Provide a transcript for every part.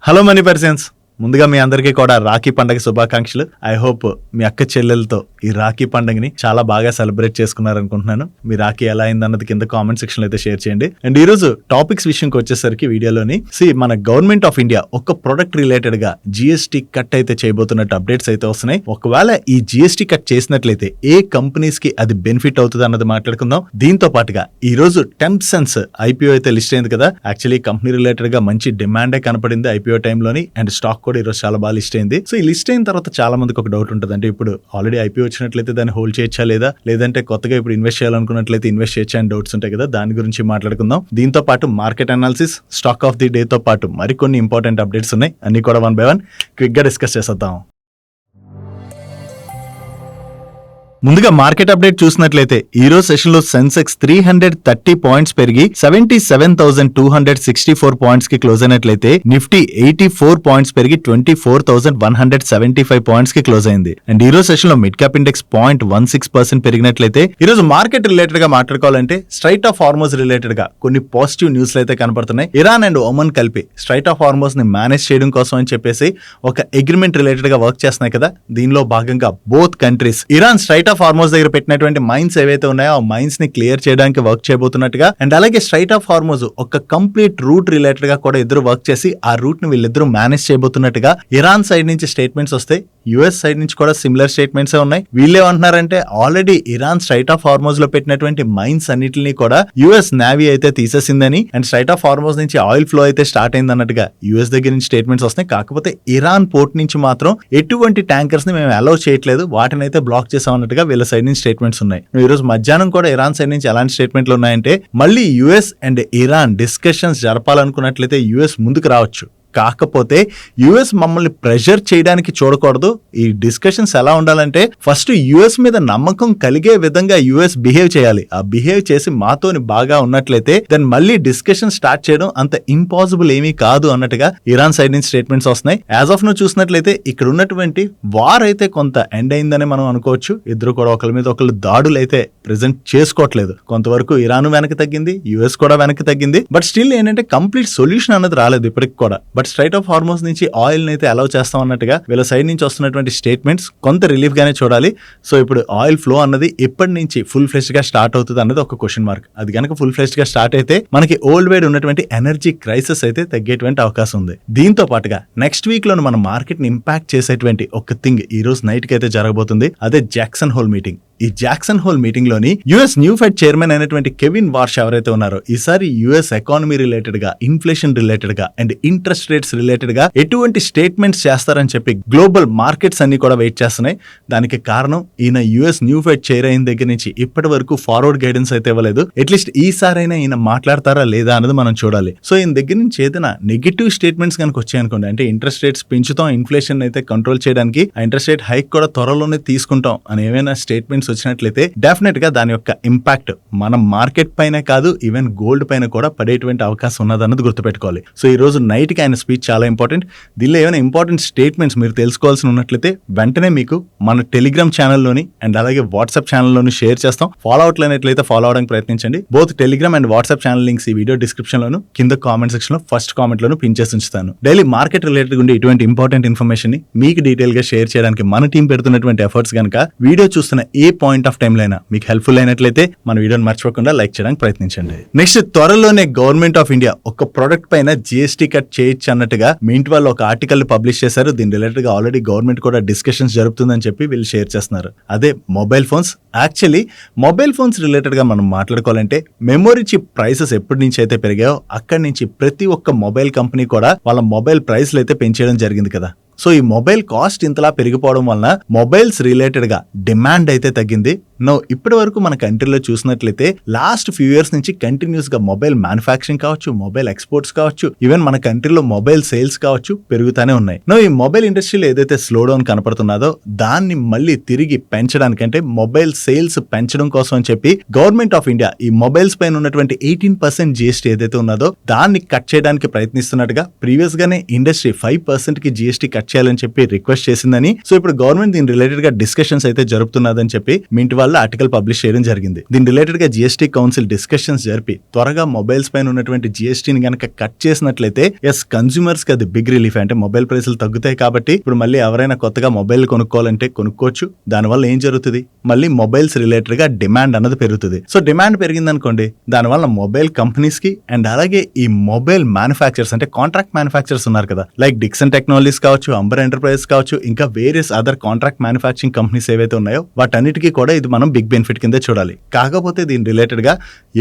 Hello money persons, ముందుగా మీ అందరికీ కూడా రాఖీ పండగ శుభాకాంక్షలు. ఐ హోప్ మీ అక్క చెల్లెలతో ఈ రాఖీ పండగని చాలా బాగా సెలబ్రేట్ చేసుకున్నారనుకుంటున్నాను. మీ రాఖీ ఎలా అయిందన్నది కింద కామెంట్ సెక్షన్ లో అయితే షేర్ చేయండి. అండ్ ఈ రోజు టాపిక్స్ విషయంకి వచ్చేసరికి వీడియోలోని మన గవర్నమెంట్ ఆఫ్ ఇండియా ఒక ప్రొడక్ట్ రిలేటెడ్ గా జిఎస్టీ కట్ అయితే చేయబోతున్నట్టు అప్డేట్స్ అయితే వస్తున్నాయి. ఒకవేళ ఈ జిఎస్టీ కట్ చేసినట్లయితే ఏ కంపెనీస్ కి అది బెనిఫిట్ అవుతుంది అన్నది మాట్లాడుకుందాం. దీంతో పాటుగా ఈ రోజు టెంప్సెన్స్ ఐపీఓ అయితే లిస్ట్ అయింది కదా. యాక్చువల్లీ కంపెనీ రిలేటెడ్ గా మంచి డిమాండే కనపడింది ఐపీఓ టైంలోని. అండ్ స్టాక్ కూడా ఈరోజు చాలా బాగా లిస్ట్ అయింది. సో ఈ లిస్ట్ అయిన తర్వాత చాలా మందికి ఒక డౌట్ ఉంటుంది, అంటే ఇప్పుడు ఆల్రెడీ ఐపీఓ వచ్చినట్లయితే దాన్ని హోల్డ్ చేయొచ్చా లేదా, లేదంటే కొత్తగా ఇప్పుడు ఇన్వెస్ట్ చేయాలనుకున్నట్లయితే ఇన్వెస్ట్ చేయొచ్చా అని డౌట్స్ ఉంటాయి కదా. దాని గురించి మాట్లాడుకుందాం. దీంతో పాటు market analysis, stock of the day తో పాటు మరికొన్ని ఇంపార్టెంట్ అప్డేట్స్ ఉన్నాయి. అన్ని కూడా 1 by 1 క్విక్ గా డిస్కస్ చేసేద్దాం. ముందుగా మార్కెట్ అప్డేట్ చూసినట్లయితే ఈ రోజు సెషన్ లో సెన్సెక్స్ 330 పాయింట్స్ పెరిగి 77,264 పాయింట్స్ కి క్లోజ్ అయినట్లయితే నిఫ్టీ 84 పాయింట్స్ పెరిగి 24,175 పాయింట్స్ కి క్లోజ్ అయింది. అండ్ ఈ రోజు సెషన్ లో మిడ్ క్యాప్ ఇండెక్స్ 0.16% పెరిగినట్లయితే ఈ రోజు మార్కెట్ రిలేటెడ్ గా మాట్లాడుకోవాలంటే స్ట్రైట్ ఆఫ్ హార్మోజ్ రిలేటెడ్ గా కొన్ని పాజిటివ్ న్యూస్ అయితే కనపడుతున్నాయి. ఇరాన్ అండ్ ఒమన్ కలిపి స్ట్రైట్ ఆఫ్ హార్మోజ్ ని మేనేజ్ చేయడం కోసం అని చెప్పేసి ఒక అగ్రిమెంట్ రిలేటెడ్ గా వర్క్ చేస్తున్నాయి కదా. దీనిలో భాగంగా both countries Iran strait of Hormuz దగ్గర పెట్టినటువంటి మైన్స్ ఏవైతే ఉన్నాయో ఆ మైన్స్ ని క్లియర్ చేయడానికి వర్క్ చేయబోతున్నట్టుగా, అండ్ అలాగే స్ట్రైట్ ఆఫ్ హార్మోజ్ ఒక కంప్లీట్ రూట్ రిలేటెడ్ గా కూడా ఇద్దరు వర్క్ చేసి ఆ రూట్ ని వీళ్ళిద్దరూ మేనేజ్ చేయబోతున్నట్టుగా ఇరాన్ సైడ్ నుంచి స్టేట్మెంట్స్ వస్తాయి. యుఎస్ సైడ్ నుంచి కూడా సిమిలర్ స్టేట్మెంట్స్ ఉన్నాయి. వీళ్ళేమంటున్నారంటే already Iran strait of Hormuz లో పెట్టినటువంటి మైన్స్ అన్నిటిని కూడా యుఎస్ నేవీ అయితే తీసేసిందని, అండ్ స్ట్రైట్ ఆఫ్ హార్మోజ్ నుంచి ఆయిల్ ఫ్లో అయితే స్టార్ట్ అయింది అన్నట్టుగా యుఎస్ దగ్గర నుంచి స్టేట్మెంట్స్ వస్తున్నాయి. కాకపోతే ఇరాన్ పోర్ట్ నుంచి మాత్రం ఎటువంటి ట్యాంకర్స్ ని మేము అలౌ చేయట్లేదు, వాటిని అయితే బ్లాక్ చేసాం అన్నట్టుగా వీళ్ళ సైడ్ నుంచి స్టేట్మెంట్స్ ఉన్నాయి. ఈ రోజు మధ్యాహ్నం కూడా ఇరాన్ సైడ్ నుంచి ఎలాంటి స్టేట్మెంట్లు ఉన్నాయంటే మళ్ళీ యుఎస్ అండ్ ఇరాన్ డిస్కషన్స్ జరపాలనుకున్నట్లయితే యుఎస్ ముందుకు రావచ్చు. కాకపోతే యుఎస్ మమ్మల్ని ప్రెషర్ చేయడానికి చూడకూడదు. ఈ డిస్కషన్స్ ఎలా ఉండాలంటే ఫస్ట్ యుఎస్ మీద నమ్మకం కలిగే విధంగా యుఎస్ బిహేవ్ చేయాలి. ఆ బిహేవ్ చేసి మాతోని బాగా ఉన్నట్లయితే దెన్ మళ్ళీ డిస్కషన్ స్టార్ట్ చేయడం అంత ఇంపాసిబుల్ ఏమీ కాదు అన్నట్టుగా ఇరాన్ సైడ్ నుంచి స్టేట్మెంట్స్ వస్తున్నాయి. యాజ్ ఆఫ్ నో చూసినట్లయితే ఇక్కడ ఉన్నటువంటి వార్ అయితే కొంత ఎండ్ అయిందని మనం అనుకోవచ్చు. ఇద్దరు కూడా ఒకరి మీద ఒకళ్ళు దాడులు అయితే ప్రెజెంట్ చేసుకోవట్లేదు. కొంతవరకు ఇరాన్ వెనక్కి తగ్గింది, యుఎస్ కూడా వెనక్కి తగ్గింది. బట్ స్టిల్ ఏంటంటే కంప్లీట్ సొల్యూషన్ అనేది రాలేదు ఇప్పటికి కూడా. బట్ స్ట్రైట్ ఆఫ్ హార్మోజ్ నుంచి ఆయిల్ అయితే అలౌ చేస్తాం అన్నట్టుగా వీళ్ళ సైడ్ నుంచి వస్తున్నటువంటి స్టేట్మెంట్స్ కొంత రిలీఫ్ గానే చూడాలి. సో ఇప్పుడు ఆయిల్ ఫ్లో అన్నది ఎప్పటి నుంచి ఫుల్ ఫ్లెష్డ్ గా స్టార్ట్ అవుతుంది అన్నది ఒక క్వశ్చన్ మార్క్. అది కనుక ఫుల్ ఫ్లెష్డ్ గా స్టార్ట్ అయితే మనకి ఓల్డ్ వైడ్ ఉన్నటువంటి ఎనర్జీ క్రైసిస్ అయితే తగ్గేటువంటి అవకాశం ఉంది. దీంతో పాటుగా నెక్స్ట్ వీక్ లో మన మార్కెట్ ని ఇంపాక్ట్ చేసేటువంటి ఒక థింగ్ ఈ రోజు నైట్ కి అయితే జరగబోతుంది. అదే జాక్సన్ హోల్ మీటింగ్. ఈ జాక్సన్ హోల్ మీటింగ్ లోని యుఎస్ న్యూ ఫెడ్ చైర్మన్ అయినటువంటి కెవిన్ వార్ష్ ఎవరైతే ఉన్నారో ఈసారి యుఎస్ ఎకానమీ రిలేటెడ్ గా, ఇన్ఫ్లేషన్ రిలేటెడ్ గా అండ్ ఇంట్రెస్ట్ రేట్స్ రిలేటెడ్ గా ఎటువంటి స్టేట్మెంట్స్ చేస్తారని చెప్పి గ్లోబల్ మార్కెట్స్ అన్ని కూడా వెయిట్ చేస్తున్నాయి. దానికి కారణం ఈయన యుఎస్ న్యూ ఫెడ్ చైర్ అయిన దగ్గర నుంచి ఇప్పటి వరకు ఫార్వర్డ్ గైడెన్స్ అయితే ఇవ్వలేదు. అట్లీస్ట్ ఈసారైనా ఈయన మాట్లాడతారా లేదా అన్నది మనం చూడాలి. సో ఈయన దగ్గర నుంచి ఏదైనా నెగిటివ్ స్టేట్మెంట్స్ కనుక వచ్చాయనుకోండి, అంటే ఇంట్రెస్ట్ రేట్స్ పెంచుతాం, ఇన్ఫ్లేషన్ అయితే కంట్రోల్ చేయడానికి ఆ ఇంట్రెస్ట్ రేట్ హైక్ కూడా త్వరలోనే తీసుకుంటాం అని ఏమైనా స్టేట్మెంట్స్ వచ్చినట్లయితే డెఫినెట్ గా దాని యొక్క ఇంపాక్ట్ మనం మార్కెట్ పైన కాదు, ఈవెన్ గోల్డ్ పైన కూడా పడేటువంటి అవకాశం ఉన్నదన్నది గుర్తుపెట్టుకోవాలి. సో ఈ రోజు నైట్ కి ఆయన స్పీచ్ చాలా ఇంపార్టెంట్. దీనిలో ఏమైనా ఇంపార్టెంట్ స్టేట్మెంట్స్ మీరు తెలుసుకోవాల్సి ఉన్నట్లయితే వెంటనే మీకు మన టెలిగ్రామ్ ఛానల్లోని అండ్ అలాగే వాట్సాప్ ఛానల్లోని షేర్ చేస్తాం. ఫాలో అవుట్లైనట్లయితే ఫాలో అవడానికి ప్రయత్నించండి. Both Telegram and WhatsApp channel links ఈ వీడియో డిస్క్రిప్షన్ లోను, కింద కామెంట్ సెక్షన్ లో ఫస్ట్ కామెంట్ లోను పిన్ చేసి ఉంచుతాను. డైలీ మార్కెట్ రిలేటెడ్ ఉండే ఇటువంటి ఇంపార్టెంట్ ఇన్ఫర్మేషన్ ని మీకు డీటెయిల్ గా షేర్ చేయడానికి మన టీం పెడుతున్నటువంటి ఎఫర్ట్స్ కనుక వీడియో చూస్తున్న ఏ పాయింట్ ఆఫ్ టైం లైనా మీకు హెల్ప్ఫుల్ అయినట్లయితే మన వీడియోని మర్చిపోకుండా లైక్ చేయడానికి ప్రయత్నించండి. నెక్స్ట్ త్వరలోనే గవర్నమెంట్ ఆఫ్ ఇండియా ఒక ప్రొడక్ట్ పైన జిఎస్టీ కట్ చేయొచ్చు అన్నట్టుగా మింట్ వాళ్ళు ఒక ఆర్టికల్ పబ్లిష్ చేశారు. దీని రిలేటెడ్ గా ఆల్రెడీ గవర్నమెంట్ కూడా డిస్కషన్స్ జరుపుతుందని చెప్పి వీళ్ళు షేర్ చేస్తున్నారు. అదే mobile phones. Actually mobile phones related గా మనం మాట్లాడుకోవాలంటే మెమొరీ చిప్ ప్రైసెస్ ఎప్పటి నుంచి అయితే పెరిగాయో అక్కడి నుంచి ప్రతి ఒక్క మొబైల్ కంపెనీ కూడా వాళ్ళ మొబైల్ ప్రైస్లు అయితే పెంచేయడం జరిగింది కదా. సో ఈ మొబైల్ కాస్ట్ ఇంతలా పెరిగిపోవడం వలన మొబైల్స్ రిలేటెడ్ గా డిమాండ్ అయితే తగ్గింది. ఇప్పటి వరకు మన కంట్రీలో చూసినట్లయితే లాస్ట్ ఫ్యూ ఇయర్స్ నుంచి కంటిన్యూస్ గా మొబైల్ మ్యానుఫ్యాక్చరింగ్ కావచ్చు, మొబైల్ ఎక్స్పోర్ట్స్ కావచ్చు, ఈవెన్ మన కంట్రీలో మొబైల్ సేల్స్ కావచ్చు పెరుగుతానే ఉన్నాయి. ఈ మొబైల్ ఇండస్ట్రీలో ఏదైతే స్లో డౌన్ కనపడుతున్నదో దాన్ని మళ్ళీ తిరిగి పెంచడానికి, అంటే మొబైల్ సేల్స్ పెంచడం కోసం అని చెప్పి గవర్నమెంట్ ఆఫ్ ఇండియా ఈ మొబైల్స్ పైన ఉన్నటువంటి 18% జిఎస్టీ ఏదైతే ఉన్నదో దాన్ని కట్ చేయడానికి ప్రయత్నిస్తున్నట్టుగా ప్రీవియస్ గానే ఇండస్ట్రీ 5% కి జిఎస్టీ కట్ చేయాలని చెప్పి రిక్వెస్ట్ చేసిందని. సో ఇప్పుడు గవర్నమెంట్ దీని రిలేటెడ్ గా డిస్కషన్స్ అయితే జరుపుతున్నదని చెప్పి మింట్ వాళ్ళు ఆర్టికల్ పబ్లిష్ చేయడం జరిగింది. దీని రిలేటెడ్ గా జిఎస్టీ కౌన్సిల్ డిస్కషన్స్ జరిపి త్వరగా మొబైల్స్ పైన ఉన్నటువంటి జిఎస్టీని గనక కట్ చేసినట్లయితే కన్స్యూమర్స్ కి అది బిగ్ రిలీఫ్. అంటే మొబైల్ ప్రైసులు తగ్గుతాయి కాబట్టి ఇప్పుడు మళ్ళీ ఎవరైనా కొత్తగా మొబైల్ కొనుక్కోవాలంటే కొనుక్కోవచ్చు. దానివల్ల ఏం జరుగుతుంది, మళ్ళీ మొబైల్స్ రిలేటెడ్ గా డిమాండ్ అన్నది పెరుగుతుంది. సో డిమాండ్ పెరిగింది అనుకోండి, దానివల్ల మొబైల్ కంపెనీస్ కి అండ్ అలాగే ఈ మొబైల్ మ్యానుఫ్యాక్చర్స్ అంటే కాంట్రాక్ట్ మ్యానుఫ్యాక్చర్స్ ఉన్నారు కదా, లైక్ డిక్సన్ టెక్నాలజీస్ కావచ్చు, అంబర్ ఎంటర్ప్రైజెస్ కావచ్చు, ఇంకా various other contract manufacturing companies ఏవైతే ఉన్నాయో వాటన్నిటికీ కూడా ఇది మనం బిగ్ బెనిఫిట్ కింద చూడాలి. కాకపోతే దీని రిలేటెడ్ గా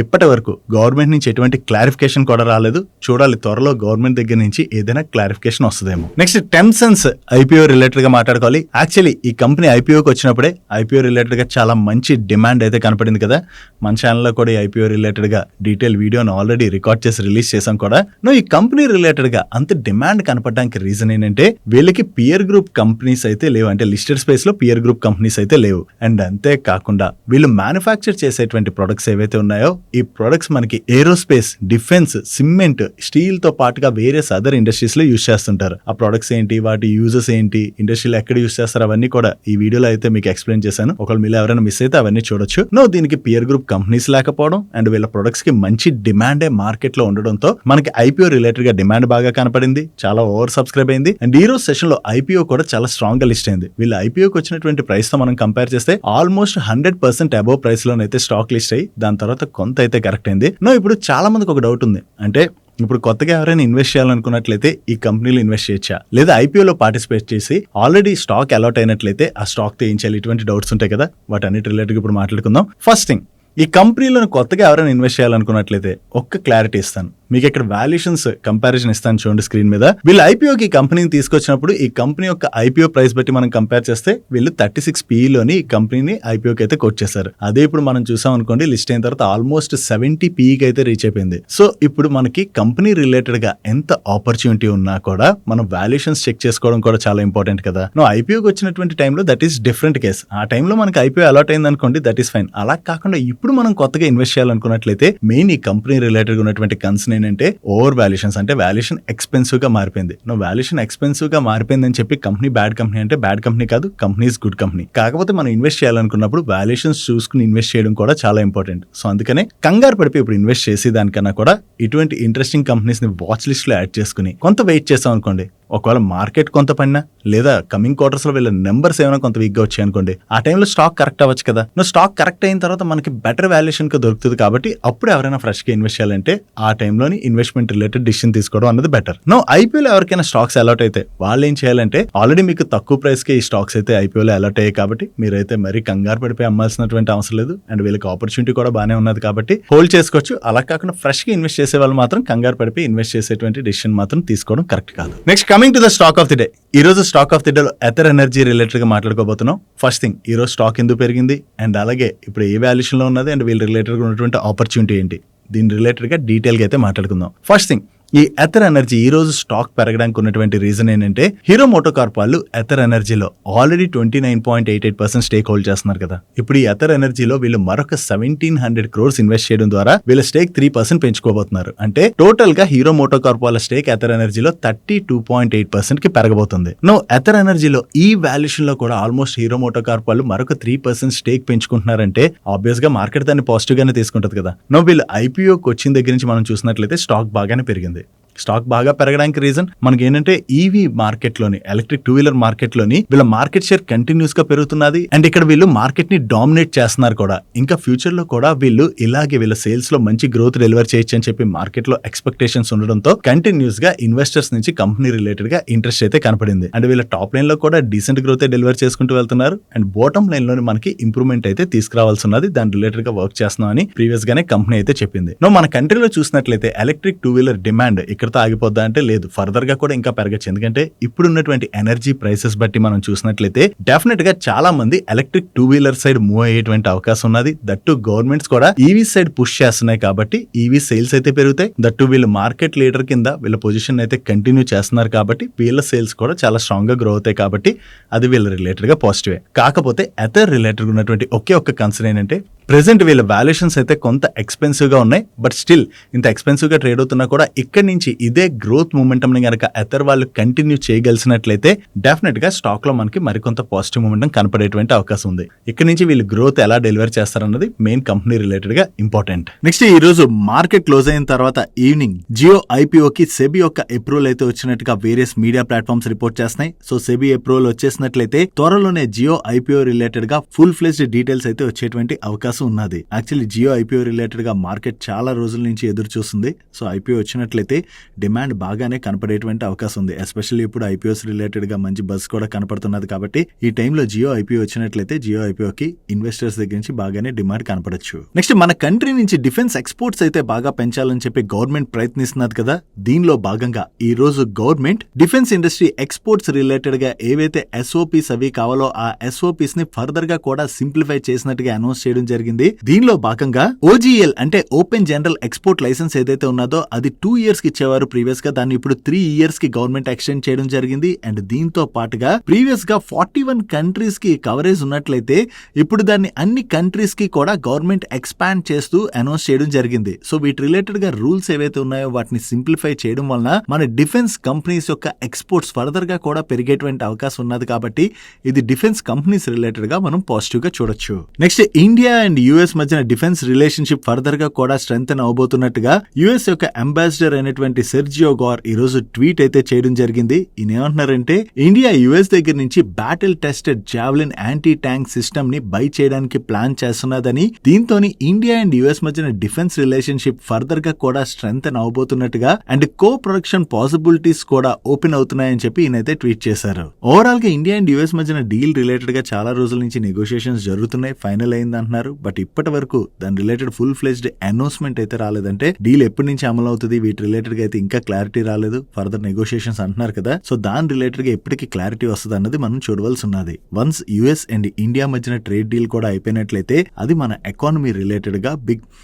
ఇప్పటి వరకు గవర్నమెంట్ నుంచి ఎటువంటి క్లారిఫికేషన్ కూడా రాలేదు. చూడాలి, త్వరలో గవర్నమెంట్ దగ్గర నుంచి ఏదైనా క్లారిఫికేషన్ వస్తుందేమో. నెక్స్ట్ టెన్సెన్స్ ఐపీఓ రిలేటెడ్ గా మాట్లాడుకోవాలి. యాక్చువల్లీ ఈ కంపెనీ ఐపీఓకి వచ్చినప్పుడే ఐపీఓ రిలేటెడ్ గా చాలా మంచి డిమాండ్ అయితే కనపడింది కదా. మన ఛానల్లో కూడా ఈ ఐపీఓ రిలేటెడ్ గా డీటెయిల్ వీడియోను ఆల్రెడీ రికార్డ్ చేసి రిలీజ్ చేసాం కూడా. ఈ కంపెనీ రిలేటెడ్ గా అంత డిమాండ్ కనపడడానికి రీజన్ ఏంటంటే వీళ్ళకి పియర్ గ్రూప్ కంపెనీస్ అయితే లేవు, అంటే లిస్టెడ్ స్పేస్ లో పియర్ గ్రూప్ కంపెనీస్ అయితే లేవు. అండ్ అంతే కాకుండా వీళ్ళు మ్యానుఫ్యాక్చర్ చేసేటువంటి ప్రొడక్ట్స్ ఏవైతే ఉన్నాయో ఈ ప్రొడక్ట్స్ మనకి ఏరోస్పేస్, డిఫెన్స్, సిమెంట్, స్టీల్ తో పాటుగా వేరియస్ అదర్ ఇండస్ట్రీస్ లో యూజ్ చేస్తుంటారు. ఆ ప్రొడక్ట్స్ ఏంటి, వాటి యూజెస్ ఏంటి, ఇండస్ట్రీలో ఎక్కడ యూజ్ చేస్తారు, అవన్నీ కూడా ఈ వీడియోలో అయితే మీకు ఎక్స్ప్లెయిన్ చేశాను. ఒకవేళ మీరు ఎవరైనా మిస్ అయితే అవన్నీ చూడొచ్చు. దీనికి పియర్ గ్రూప్ కంపెనీస్ లేకపోవడం అండ్ వీళ్ళ ప్రొడక్ట్స్ కి మంచి డిమాండే మార్కెట్ లో ఉండడంతో మనకి ఐపీఓ రిలేటెడ్ గా డిమాండ్ బాగా కనపడింది, చాలా ఓవర్ సబ్స్క్రైబ్ అయింది. అండ్ ఈ రోజు సెషన్ లో ఐపీఓ కూడా చాలా స్ట్రాంగ్ గా లిస్ట్ అయింది. వీళ్ళ ఐపీఓకి వచ్చినటువంటి ప్రైస్ తో మనం కంపేర్ చేస్తే ఆల్మోస్ట్ 100% అబోవ్ ప్రైస్ లోనైతే స్టాక్ లిస్ట్ అయ్యి దాని తర్వాత కొంత అయితే కరెక్ట్ అయింది. ఇప్పుడు చాలా మందికి ఒక డౌట్ ఉంది, అంటే ఇప్పుడు కొత్తగా ఎవరైనా ఇన్వెస్ట్ చేయాలనుకున్నట్లయితే ఈ కంపెనీలో ఇన్వెస్ట్ చేయొచ్చా, లేదా ఐపీఓలో పార్టిసిపేట్ చేసి ఆల్రెడీ స్టాక్ అలాట్ అయినట్లయితే ఆ స్టాక్ తో ఏం చేయాలి, ఇటువంటి డౌట్స్ ఉంటాయి కదా. వాటన్నిటి రిలేటెడ్ ఇప్పుడు మాట్లాడుకుందాం. ఫస్ట్ థింగ్, ఈ కంపెనీలో కొత్తగా ఎవరైనా ఇన్వెస్ట్ చేయాలనుకున్నట్లయితే ఒక్క క్లారిటీ ఇస్తాను మీకు. ఇక్కడ వాల్యుయేషన్స్ కంపారిజన్ ఇస్తాను చూడండి స్క్రీన్ మీద. వీళ్ళు ఐపీఓకి ఈ కంపెనీని తీసుకొచ్చినప్పుడు ఈ కంపెనీ యొక్క ఐపీఓ ప్రైస్ బట్టి మనం కంపేర్ చేస్తే వీళ్ళు 36 PE ఈ కంపెనీని ఐపీఓకి అయితే కోట్ చేశారు. అదే ఇప్పుడు మనం చూసాం అనుకోండి, లిస్ట్ అయిన తర్వాత ఆల్మోస్ట్ 70 PE అయితే రీచ్ అయిపోయింది. సో ఇప్పుడు మనకి కంపెనీ రిలేటెడ్ గా ఎంత ఆపర్చునిటీ ఉన్నా కూడా మనం వాల్యుయేషన్స్ చెక్ చేసుకోవడం కూడా చాలా ఇంపార్టెంట్ కదా. ఐపీఓకి వచ్చినటువంటి టైంలో దట్ ఈస్ డిఫరెంట్ కేస్. ఆ టైంలో మనకి ఐపీఓ అలాట్ అయింది అనుకోండి, దట్ ఈస్ ఫైన్. అలా కాకుండా ఇప్పుడు మనం కొత్తగా ఇన్వెస్ట్ చేయాలనుకున్నట్లయితే మెయిన్ ఈ కంపెనీ రిలేటెడ్ ఉన్నటువంటి కన్సర్న్ ఏంటంటే ఓవర్ వాల్యుయేషన్స్, అంటే వాల్యుయేషన్ ఎక్స్పెన్సివ్ గా మారిపోయింది. వాల్యుయేషన్ ఎక్స్పెన్సివ్ గా మారిపోయిందని చెప్పి కంపెనీ బ్యాడ్ కంపెనీ అంటే బ్యాడ్ కంపెనీ కాదు, కంపెనీ ఇస్ గుడ్ కంపెనీ. కాకపోతే మనం ఇన్వెస్ట్ చేయాలనుకున్నప్పుడు వాల్యుయేషన్స్ చూసుకుని ఇన్వెస్ట్ చేయడం కూడా చాలా ఇంపార్టెంట్. సో అందుకనే కంగారు పడిపోయి ఇప్పుడు ఇన్వెస్ట్ చేసి దానికన్నా కూడా ఇటువంటి ఇంట్రెస్టింగ్ కంపెనీస్ ని వాచ్ లిస్ట్ లో యాడ్ చేసుకుని కొంత వెయిట్ చేసాం అనుకోండి, ఒకవేళ మార్కెట్ కొంత పడినా లేదా కమింగ్ క్వార్టర్స్ లో వీళ్ళ నెంబర్స్ ఏమైనా కొంత వీక్ గా వచ్చాయి అనుకోండి, ఆ టైంలో స్టాక్ కరెక్ట్ అవ్వచ్చు కదా. స్టాక్ కరెక్ట్ అయిన తర్వాత మనకి బెటర్ వాల్యుయేషన్ గా దొరుకుతుంది కాబట్టి అప్పుడు ఎవరైనా ఫ్రెష్ గా ఇన్వెస్ట్ చేయాలంటే ఆ టైంలోని ఇన్వెస్ట్మెంట్ రిలేటెడ్ డిసిషన్ తీసుకోవడం అన్నది బెటర్. ఐపీఓలో ఎవరికైనా స్టాక్స్ అలాట్ అయితే వాళ్ళు ఏం చేయాలంటే, ఆల్రెడీ మీకు తక్కువ ప్రైస్ కి ఈ స్టాక్స్ అయితే ఐపీఓలో అలాట్ అయ్యాయి కాబట్టి మీరైతే మరీ కంగారు పడిపోయి అమ్మాల్సినటువంటి అవసరం లేదు. అండ్ వీళ్ళకి ఆపర్చునిటీ కూడా బాగానే ఉన్నది కాబట్టి హోల్డ్ చేసుకోవచ్చు. అలా కాకుండా ఫ్రెష్ గా ఇన్వెస్ట్ చేసే వాళ్ళు మాత్రం కంగారు పడిపోయి ఇన్వెస్ట్ చేసేటువంటి డిసిషన్ మాత్రం తీసుకోవడం కరెక్ట్ కాదు. Next coming to the stock of the day. ఈ రోజు స్టాక్ ఆఫ్ ది డే లో ఎథర్ ఎనర్జీ రిలేటెడ్ గా మాట్లాడుకోబోతున్నాం. ఫస్ట్ థింగ్, ఈ రోజు స్టాక్ ఎందుకు పెరిగింది అండ్ అలాగే ఇప్పుడు ఏ వాల్యుయేషన్ లో ఉన్నది అండ్ వీళ్ళ రిలేటెడ్ గా ఉన్నటువంటి ఆపర్చునిటీ ఏంటి, దీని రిలేటెడ్ గా డీటెయిల్ గా అయితే మాట్లాడుకుందాం. ఫస్ట్ థింగ్, ఈ ఎథర్ ఎనర్జీ ఈ రోజు స్టాక్ పెరగడానికి ఉన్నటువంటి రీజన్ ఏంటంటే హీరో మోటోకార్ప్ వాళ్ళు ఎథర్ ఎనర్జీలో ఆల్రెడీ 29.88% స్టేక్ హోల్డ్ చేస్తున్నారు కదా. ఇప్పుడు ఈ ఎథర్ ఎనర్జీలో వీళ్ళు మరొక 1700 crores ఇన్వెస్ట్ చేయడం ద్వారా వీళ్ళ స్టేక్ 3% పెంచుకోబోతున్నారు. అంటే టోటల్ గా హీరో మోటోకార్ప్ వాళ్ళ స్టేక్ ఎథర్ ఎనర్జీలో 32.8% కి పెరగబోతుంది. ఎథర్ ఎనర్జీలో ఈ వాల్యుయేషన్ లో కూడా ఆల్మోస్ట్ హీరో మోటోకార్ప్ వాళ్ళు మరొక 3% స్టేక్ పెంచుకుంటున్నారంటే ఆబ్వియస్ గా మార్కెట్ దాన్ని పాజిటివ్ గానే తీసుకుంటది కదా. వీళ్ళు ఐపీఓకి వచ్చిన దగ్గర నుంచి మనం చూసినట్లయితే స్టాక్ బాగానే పెరిగింది. స్టాక్ బాగా పెరగడానికి రీజన్ మనకి ఏంటంటే ఈవీ మార్కెట్ లోని, ఎలక్ట్రిక్ 2-wheeler మార్కెట్ లోని వీళ్ళ మార్కెట్ షేర్ కంటిన్యూస్ గా పెరుగుతున్నది. అండ్ ఇక్కడ వీళ్ళు మార్కెట్ ని డామినేట్ చేస్తున్నారు కూడా. ఇంకా ఫ్యూచర్ లో కూడా వీళ్ళు ఇలాగే వీళ్ళ సేల్స్ లో మంచి గ్రోత్ డెలివర్ చేయొచ్చు అని చెప్పి మార్కెట్ లో ఎక్స్పెక్టేషన్స్ ఉండడంతో కంటిన్యూస్ గా ఇన్వెస్టర్స్ నుంచి కంపెనీ రిలేటెడ్ గా ఇంట్రెస్ట్ అయితే కనపడింది. అండ్ వీళ్ళ టాప్ లైన్ లో కూడా డీసెంట్ గ్రోత్ డెలివర్ చేసుకుంటూ వెళ్తున్నారు. అండ్ బాటమ్ లైన్ లోని మనకి ఇంప్రూవ్మెంట్ అయితే తీసుకురావాల్సి ఉన్నది. దాని రిలేటెడ్ గా వర్క్ చేస్తున్నాం అని ప్రీవియస్ గానే కంపెనీ అయితే చెప్పింది. మన కంట్రీలో చూసినట్లయితే ఎలక్ట్రిక్ 2-wheeler డిమాండ్ ఇక్కడతో ఆగిపోద్దా అంటే లేదు, ఫర్దర్ గా కూడా ఇంకా పెరగచ్చు. ఎందుకంటే ఇప్పుడు ఉన్నటువంటి ఎనర్జీ ప్రైసెస్ బట్టి మనం చూసినట్లయితే డెఫినెట్ గా చాలా మంది ఎలక్ట్రిక్ 2-wheeler సైడ్ మూవ్ అయ్యేటువంటి అవకాశం ఉన్నది. దట్టు గవర్నమెంట్స్ కూడా ఈవీ సైడ్ పుష్ చేస్తున్నాయి కాబట్టి ఈవీ సేల్స్ అయితే పెరుగుతాయి. దట్టు వీళ్ళు మార్కెట్ లీడర్ కింద వీళ్ళ పొజిషన్ అయితే కంటిన్యూ చేస్తున్నారు కాబట్టి వీళ్ళ సేల్స్ కూడా చాలా స్ట్రాంగ్ గా గ్రో అవుతాయి కాబట్టి అది వీళ్ళ రిలేటెడ్ గా పాజిటివే. కాకపోతే ఎథర్ రిలేటెడ్ ఉన్నటువంటి ఒకే ఒక్క కన్సర్న్ ఏంటంటే ప్రెసెంట్ వీళ్ళ వాల్యుయేషన్స్ అయితే కొంత ఎక్స్పెన్సివ్ గా ఉన్నాయి. బట్ స్టిల్ ఇంత ఎక్స్పెన్సివ్ గా ట్రేడ్ అవుతున్నా కూడా ఇక్కడి నుంచి ఇదే గ్రోత్ మూమెంటం ని గనక ఎథర్ వాళ్ళు కంటిన్యూ చేయగలిసినట్లయితే డెఫినెట్ గా స్టాక్ లో మనకి మరికొంత పాజిటివ్ మూమెంటం కనపడేటువంటి అవకాశం ఉంది. ఇక్కడ నుంచి వీళ్ళు గ్రోత్ ఎలా డెలివర్ చేస్తారన్నది మెయిన్ కంపెనీ రిలేటెడ్ గా ఇంపార్టెంట్. నెక్స్ట్ ఈ రోజు మార్కెట్ క్లోజ్ అయిన తర్వాత ఈవినింగ్ జియో ఐపీఓకి సెబీ యొక్క అప్రూవల్ అయితే వచ్చినట్టుగా వేరియస్ మీడియా ప్లాట్ఫామ్స్ రిపోర్ట్ చేస్తున్నాయి. సో సెబీ అప్రూవల్ వచ్చేసినట్లయితే త్వరలోనే జియో ఐపీఓ రిలేటెడ్ గా ఫుల్ ఫ్లెజ్డ్ డీటెయిల్స్ అయితే వచ్చేటువంటి అవకాశం ఉన్నది. యాక్చువల్లీ జియో ఐపీఓ రిలేటెడ్ గా మార్కెట్ చాలా రోజుల నుంచి ఎదురు చూస్తుంది. సో ఐపీఓ వచ్చినట్లయితే డిమాండ్ బాగానే కనపడేటువంటి అవకాశం ఉంది. ఎస్పెషల్లీ ఇప్పుడు ఐపీఓస్ రిలేటెడ్ గా మంచి బస్ కూడా కనపడుతున్నది కాబట్టి ఈ టైంలో జియో ఐపీఓ వచ్చినట్లయితే జియో ఐపీఓకి ఇన్వెస్టర్స్ దగ్గర నుంచి బాగానే డిమాండ్ కనపడచ్చు. నెక్స్ట్ మన కంట్రీ నుంచి డిఫెన్స్ ఎక్స్పోర్ట్స్ అయితే బాగా పెంచాలని చెప్పి గవర్నమెంట్ ప్రయత్నిస్తున్నది కదా. దీనిలో భాగంగా ఈ రోజు government defence industry exports related గా ఏవైతే ఎస్ఓపీస్ అవి కావాలో ఆ ఎస్ఓపీస్ ని ఫర్దర్ గా కూడా సింప్లిఫై చేసినట్టుగా అనౌన్స్ చేయడం జరిగింది. దీనిలో భాగంగా ఓజీఎల్ అంటే ఓపెన్ జనరల్ ఎక్స్పోర్ట్ లైసెన్స్ ఏదైతే ఉన్నదో అది 2 years కి ఇచ్చేవారు ప్రీవియస్ గా, దాన్ని ఇప్పుడు 3 years కి గవర్నమెంట్ ఎక్స్టెండ్ చేయడం జరిగింది. అండ్ దీంతో పాటుగా ప్రీవియస్ గా 41 కంట్రీస్ కి కవరేజ్ ఉన్నట్లయితే ఇప్పుడు దాన్ని అన్ని కంట్రీస్ కి కూడా గవర్నమెంట్ ఎక్స్పాండ్ చేస్తూ అనౌన్స్ చేయడం జరిగింది. సో వీటి రిలేటెడ్ గా రూల్స్ ఏవైతే ఉన్నాయో వాటిని సింప్లిఫై చేయడం వలన మన డిఫెన్స్ కంపెనీస్ యొక్క ఎక్స్పోర్ట్స్ ఫర్దర్ గా కూడా పెరిగేటువంటి అవకాశం ఉన్నది. కాబట్టి ఇది డిఫెన్స్ కంపెనీస్ రిలేటెడ్ గా మనం పాజిటివ్ గా చూడొచ్చు. నెక్స్ట్ ఇండియా అండ్ యుఎస్ మధ్యన డిఫెన్స్ రిలేషన్షిప్ ఫర్దర్ గా కూడా స్ట్రెంథెన్ అవబోతున్నట్టుగా యుఎస్ యొక్క అంబాసిడర్ అయినటువంటి సెర్జియో గార్ ఈ రోజు ట్వీట్ అయితే చేయడం జరిగింది. ఈయన ఏమంటున్నారంటే ఇండియా యుఎస్ దగ్గర నుంచి battle tested javelin anti tank system ని బై చేయడానికి ప్లాన్ చేస్తున్నదని, దీంతో ఇండియా అండ్ యుఎస్ మధ్యన డిఫెన్స్ రిలేషన్షిప్ ఫర్దర్ గా కూడా స్ట్రెంథెన్ అవబోతున్నట్టుగా అండ్ కో ప్రొడక్షన్ పాసిబిలిటీస్ కూడా ఓపెన్ అవుతున్నాయని చెప్పి ఈయనైతే ట్వీట్ చేశారు. ఓవరాల్ గా ఇండియా అండ్ యుఎస్ మధ్యన డీల్ రిలేటెడ్ గా చాలా రోజుల నుంచి నెగోషియేషన్స్ జరుగుతున్నాయి, ఫైనల్ అయింది అంటున్నారు. బట్ ఇప్పటి వరకు దాని రిలేటెడ్ ఫుల్ ఫ్లెజ్డ్ అనౌన్స్మెంట్ అయితే రాలేదంటే డీల్ ఎప్పటి నుంచి అమలు అవుతుంది వీటి రిలేటెడ్ గా అయితే ఇంకా క్లారిటీ రాలేదు. ఫర్దర్ నెగోషియేషన్స్ అంటున్నారు కదా. సో దాని రిలేటెడ్ గా ఎప్పటికీ క్లారిటీ వస్తుంది అన్నది మనం చూడవలసి ఉన్నది. వన్స్ యుఎస్ అండ్ ఇండియా మధ్యన ట్రేడ్ డీల్ కూడా అయిపోయినట్లయితే అది మన ఎకానమీ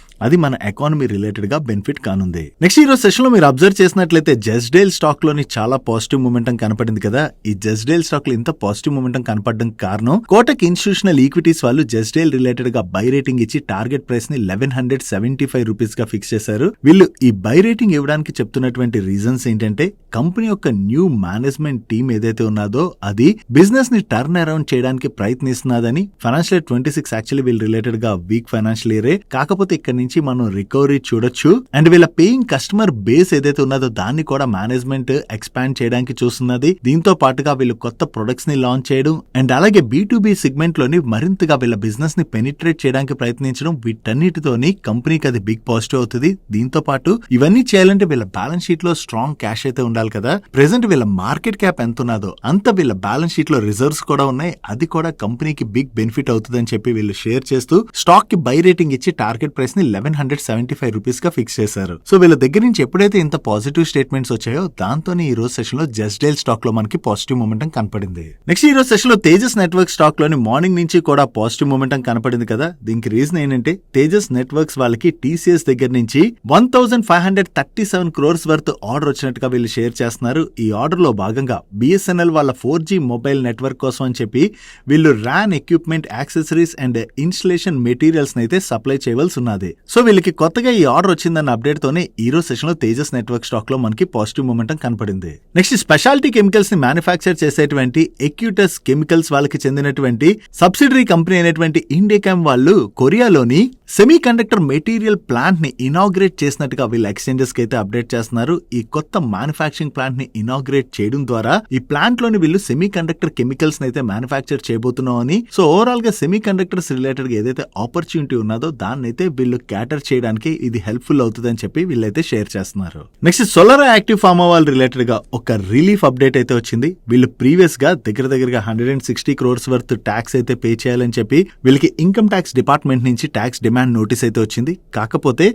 రిలేటెడ్ గా బెనిఫిట్ కానుంది. నెక్స్ట్ ఈ రోజు సెషన్ లో మీరు అబ్జర్వ్ చేసినట్లయితే జెస్డేల్ స్టాక్ లోని చాలా పాజిటివ్ మూమెంటం కనపడింది కదా. ఈ జెస్డేల్ స్టాక్ లో ఇంత పాజిటివ్ మూమెంటం కనపడడం కారణం కోటక్ ఇన్స్టిట్యూషనల్ ఈక్విటీస్ వాళ్ళు జెస్డేల్ రిలేటెడ్ గా బై రేటింగ్ ఇచ్చి టార్గెట్ ప్రైస్ ని 1175 రూపీస్ గా ఫిక్స్ చేశారు. వీళ్ళు ఈ బై రేటింగ్ ఇవ్వడానికి చెప్తున్నటువంటి రీజన్స్ ఏంటంటే కంపెనీ యొక్క న్యూ మేనేజ్మెంట్ టీమ్ ఏదైతే ఉన్నదో అది బిజినెస్ ని టర్న్ అరౌండ్ చేయడానికి ప్రయత్నిస్తున్నదని. ఫైనాన్షియల్ ఇయర్ 26 యాక్చువల్లీ వీళ్ళు రిలేటెడ్ గా వీక్ ఫైనాన్షియల్ ఇయరే, కాకపోతే ఇక్కడ నుంచి మనం రికవరీ చూడొచ్చు. అండ్ వీళ్ళ పేయింగ్ కస్టమర్ బేస్ ఏదైతే ఉన్నదో దాన్ని కూడా మేనేజ్మెంట్ ఎక్స్పాండ్ చేయడానికి చూస్తున్నది. దీంతో పాటుగా వీళ్ళు కొత్త ప్రొడక్ట్స్ ని లాంచ్ చేయడం అండ్ అలాగే B2B సెగ్మెంట్ లోని మరింతగా వీళ్ళ బిజినెస్ ని పెనిట్రేట్ చేయడానికి ప్రయత్నించడం, వీటన్నిటితోని కంపెనీకి అది బిగ్ పాజిటివ్ అవుతుంది. దీంతో పాటు ఇవన్నీ చేయాలంటే వీళ్ళ బ్యాలెన్స్ షీట్ లో స్ట్రాంగ్ క్యాష్ అయితే ఉండాలి కదా. ప్రెసెంట్ వీళ్ళ మార్కెట్ క్యాప్ ఎంత ఉన్నదో అంత వీళ్ళ బ్యాలెన్స్ షీట్ లో రిజర్వ్స్ కూడా ఉన్నాయి. అది కూడా కంపెనీకి బిగ్ బెనిఫిట్ అవుతుంది అని చెప్పి వీళ్ళు షేర్ చేస్తూ స్టాక్ కి బై రేటింగ్ ఇచ్చి టార్గెట్ ప్రైస్ ని 1175 రూపీస్ గా ఫిక్స్ చేశారు. సో వీళ్ళ దగ్గర నుంచి ఎప్పుడైతే ఇంత పాజిటివ్ స్టేట్మెంట్స్ వచ్చాయో దాంతోనే ఈ రోజు సెషన్ లో జెస్డేల్ స్టాక్ లో మనకి పాజిటివ్ మూమెంటం కనపడింది. నెక్స్ట్ ఈ రోజు సెషన్ లో తేజస్ నెట్వర్క్ స్టాక్ లోని మార్నింగ్ నుంచి కూడా పాజిటివ్ మూమెంటం కనపడింది కదా. దీనికి రీజన్ ఏంటంటే తేజస్ నెట్వర్క్స్ వాళ్ళకి టీసీఎస్ దగ్గర నుంచి 1537 crores వర్త్ ఆర్డర్ వచ్చినట్టుగా వీళ్ళు షేర్ చేస్తున్నారు. ఈ ఆర్డర్ లో భాగంగా బిఎస్ఎన్ఎల్ వాళ్ళ 4G మొబైల్ నెట్వర్క్ కోసం అని చెప్పి వీళ్ళు ర్యాన్ equipment, accessories and installation materials అయితే సప్లై చేయవలసి ఉన్నది. సో వీళ్ళకి కొత్తగా ఈ ఆర్డర్ వచ్చిందన్న అప్డేట్ తోనే ఈ రోజు సెషన్ లో తేజస్ నెట్వర్క్ స్టాక్ లో మనకి పాజిటివ్ మూమెంటం కనపడింది. నెక్స్ట్ స్పెషాలిటీ కెమికల్స్ ని మ్యానుఫ్యాక్చర్ చేసేటువంటి ఎక్యూటస్ కెమికల్స్ వాళ్ళకి చెందినటువంటి సబ్సిడరీ కంపెనీ అయినటువంటి ఇండియాకామ్ వాళ్ళు కొరియాలోని సెమీ కండక్టర్ మెటీరియల్ ప్లాంట్ ని ఇనాగ్రేట్ చేసినట్టుగా వీళ్ళు ఎక్స్చేంజెస్ కి అయితే అప్డేట్ చేస్తున్నారు. ఈ కొత్త మ్యానుఫ్యాక్చరింగ్ ప్లాంట్ ని ఇనాగ్రేట్ చేయడం ద్వారా ఈ ప్లాంట్ లోని వీళ్ళు సెమీ కండక్టర్ కెమికల్స్ ని అయితే మ్యానుఫ్యాక్చర్ చేయబోతున్నాం అని. సో ఓవరాల్ గా సెమీ కండక్టర్స్ రిలేటెడ్ గా ఏదైతే ఆపర్చునిటీ ఉన్నదో దాన్ని అయితే వీళ్ళు క్యాటర్ చేయడానికి ఇది హెల్ప్ఫుల్ అవుతుంది అని చెప్పి వీళ్ళైతే షేర్ చేస్తున్నారు. నెక్స్ట్ సోలార్ యాక్టివ్ ఫార్మా వాళ్ళ రిలేటెడ్ గా ఒక రిలీఫ్ అప్డేట్ అయితే వచ్చింది. వీళ్ళు ప్రీవియస్ గా దగ్గరగా 160 crores వర్త్ ట్యాక్స్ అయితే పే చేయాలని చెప్పి వీళ్ళకి ఇన్కమ్ ట్యాక్స్ డిపార్ట్మెంట్ నుంచి ట్యాక్స్ డిమాండ్ నోటీస్ అయితే వచ్చింది. కాకపోతే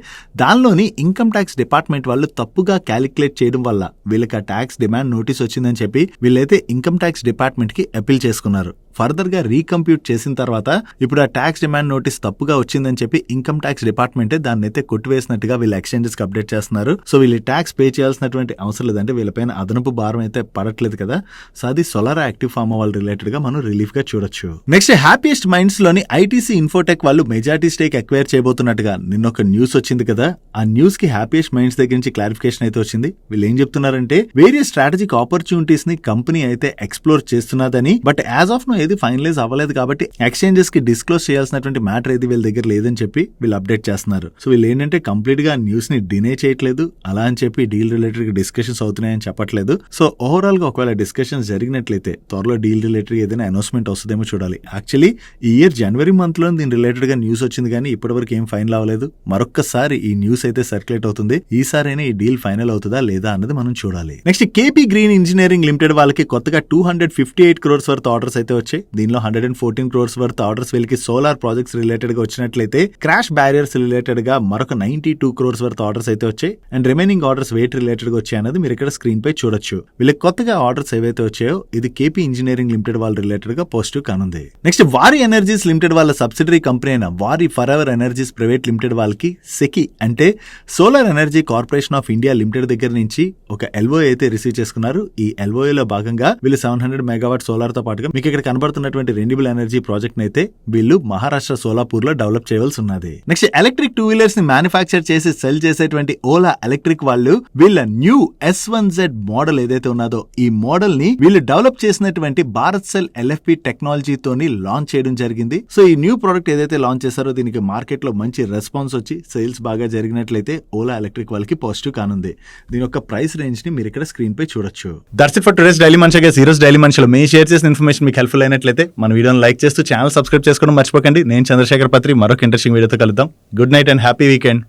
దానిలోని ఇన్కమ్ ట్యాక్స్ డిపార్ట్మెంట్ వాళ్ళు తప్పుగా క్యాలిక్యులేట్ చేయడం వల్ల వీళ్ళకి ఆ ట్యాక్స్ డిమాండ్ నోటీస్ వచ్చిందని చెప్పి వీళ్ళైతే ఇన్కమ్ ట్యాక్స్ డిపార్ట్మెంట్ కి అపీల్ చేసుకున్నారు. ఫర్దర్ గా రీకంప్యూట్ చేసిన తర్వాత ఇప్పుడు ఆ ట్యాక్స్ డిమాండ్ నోటీస్ తప్పుగా వచ్చిందని చెప్పి ఇన్కమ్ ట్యాక్స్ డిపార్ట్మెంటే దాన్ని అయితే కొట్టివేసినట్టుగా వీళ్ళు ఎక్స్చేంజెస్ కి అప్డేట్ చేస్తున్నారు. సో వీళ్ళు ట్యాక్స్ పే చేయాల్సినటువంటి అవసరం లేదంటే వీళ్ళపైన అదనపు భారం అయితే పడట్లేదు కదా. సో అది సోలార్ యాక్టివ్ ఫార్మా వాళ్ళు రిలేటెడ్ గా మనం రిలీఫ్ గా చూడొచ్చు. నెక్స్ట్ హ్యాపీయెస్ట్ మైండ్స్ లోని ఐటీసీ ఇన్ఫోటెక్ వాళ్ళు మెజారిటీ స్టేక్ అక్వైర్ చేయబోతున్నట్టుగా నిన్న ఒక న్యూస్ వచ్చింది కదా. ఆ న్యూస్ కి హ్యాపీయెస్ట్ మైండ్స్ దగ్గర నుంచి క్లారిఫికేషన్ అయితే వచ్చింది. వీళ్ళు ఏం చెప్తున్నారంటే వేరియస్ స్ట్రాటజిక్ ఆపర్చునిటీస్ ని కంపెనీ అయితే ఎక్స్ప్లోర్ చేస్తున్నదని, బట్ యాజ్ ఆఫ్ నో ఏది ఫైనలైజ్ అవ్వలేదు కాబట్టి ఎక్స్చేంజెస్ కి డిస్క్లోజ్ చేయాల్సినటువంటి మ్యాటర్ ఏది వీళ్ళ దగ్గర లేదని చెప్పి వీళ్ళు అప్డేట్ చేస్తున్నారు. సో వీళ్ళు ఏంటంటే కంప్లీట్ గా న్యూస్ ని డినే చేయట్లేదు, అలా అని చెప్పి డీల్ రిలేటెడ్ డిస్కషన్స్ అవుతున్నాయని చెప్పట్లేదు. సో ఓవరాల్ గా ఒకవేళ డిస్కషన్స్ జరిగినట్లయితే త్వరలో డీల్ రిలేటెడ్ ఏదైనా అనౌన్స్మెంట్ వస్తుందేమో చూడాలి. యాక్చువల్లీ ఈ ఇయర్ జనవరి మంత్ లో దీని రిలేటెడ్ గా న్యూస్ వచ్చింది కానీ ఇప్పటివరకు ఏం ఫైనల్ అవ్వలేదు. మరొక్కసారి ఈ న్యూస్ అయితే సర్క్యులేట్ అవుతుంది. ఈసారైనా ఈ డీల్ ఫైనల్ అవుతుందా లేదా అన్నది మనం చూడాలి. Next KP green engineering limited వాళ్ళకి కొత్తగా 258 crores వర్త్ ఆర్డర్స్ అయితే వచ్చాయి. దీనిలో 114 crores వర్త్ ఆర్డర్స్ వీళ్ళకి సోలార్ ప్రాజెక్ట్స్ రిలేటెడ్ గా వచ్చినట్లయితే క్రాష్ బ్యారియర్స్ రిలేటెడ్ గా మరొక 92 crores వర్త్ ఆర్డర్స్ అయితే వచ్చాయి. And remaining orders wait related గా వచ్చాయి అన్నది మీరు ఇక్కడ స్క్రీన్ పై చూడొచ్చు. వీళ్ళకి కొత్తగా ఆర్డర్స్ ఏవైతే వచ్చాయో ఇది కేపీ ఇంజనీరింగ్ లిమిటెడ్ వాళ్ళ రిలేటెడ్ గా పాజిటివ్ కానుంది. నెక్స్ట్ వారి ఎనర్జీస్ లిమిటెడ్ వాళ్ళ సబ్సిడరీ కంపెనీ అయిన వారి for ever energies private limited వాళ్ళకి సెకి అంటే solar energy corporation of India limited దగ్గర నుంచి ఒక ఎల్ఓఏ అయితే రిసీవ్ చేసుకున్నారు. ఈ ఎల్ఓఏ లో భాగంగా వీళ్ళు 700 మెగావాట్ సోలార్ తో పాటుగా మీకు ఇక్కడ కనబడుతున్నటువంటి రెన్యూబుల్ ఎనర్జీ ప్రాజెక్ట్ అయితే వీళ్ళు మహారాష్ట్ర సోలాపూర్ లో డెవలప్ చేయవలసి ఉన్నది. నెక్స్ట్ ఎలక్ట్రిక్ 2 వీలర్స్ ని మ్యానుఫ్యాక్చర్ చేసి సెల్ చేసేటువంటి ఓలా ఎలక్ట్రిక్ వాళ్ళు వీళ్ళ న్యూ S1Z మోడల్ ఏదైతే ఉన్నదో ఈ మోడల్ ని వీళ్ళు డెవలప్ చేసినటువంటి భారత్ సెల్ LFP టెక్నాలజీ తోని లాంచ్ చేయడం జరిగింది. సో ఈ న్యూ ప్రొడక్ట్ ఏదైతే లాంచ్ చేశారో దీనికి మార్కెట్ లో మంచి రెస్పాన్స్ వచ్చి సేల్స్ బాగా జరిగినట్లయితే ఓలా ఎలక్ట్రిక్ వాళ్ళకి పాజిటివ్ కానుంది. దీని యొక్క ప్రైస్ రేంజ్ ని మీరు ఇక్కడ స్క్రీన్ పై చూడొచ్చు. That's it for today's daily మంచి ఈరోజు డైలీ మంచిలో మేము షేర్ చేసిన ఇన్ఫర్మేషన్ మీకు హెల్ప్ఫుల్ అయినట్లయితే మన వీడియోని లైక్ చేస్తూ ఛానల్ సబ్స్క్రైబ్ చేసుకోవడం మర్చిపోకండి. నేను చంద్రశేఖర్ పత్రి మరొక ఇంట్రెస్టింగ్ వీడియోతో కలుద్దాం. Good night and happy weekend.